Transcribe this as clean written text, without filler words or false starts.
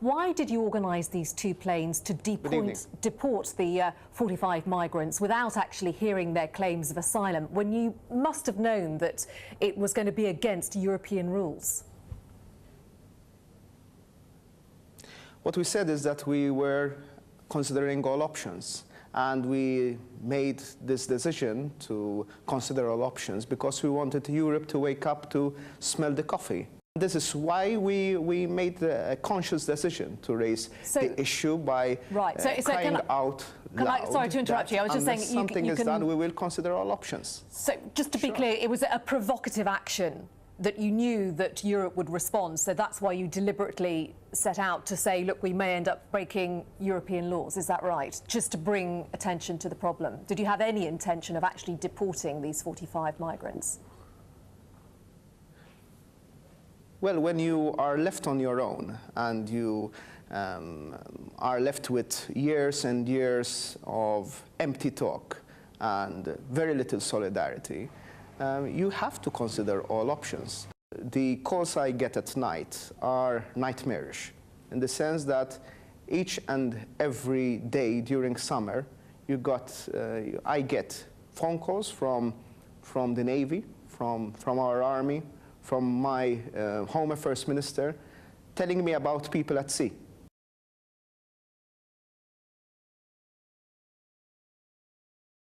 Why did you organise these 2 planes to deport the 45 migrants without actually hearing their claims of asylum, when you must have known that it was going to be against European rules? What we said is that we were considering all options, and we made this decision to consider all options because we wanted Europe to wake up to smell the coffee. This is why we made a conscious decision to raise the issue by crying out loud. Sorry to interrupt you. I was just saying, something is done, we will consider all options. So just to be clear, it was a provocative action that you knew that Europe would respond, so that's why you deliberately set out to say, look, we may end up breaking European laws, is that right? Just to bring attention to the problem. Did you have any intention of actually deporting these 45 migrants? Well, when you are left on your own and you are left with years and years of empty talk and very little solidarity, you have to consider all options. The calls I get at night are nightmarish, in the sense that each and every day during summer, I get phone calls from the Navy, from our army, from my Home Affairs Minister, telling me about people at sea.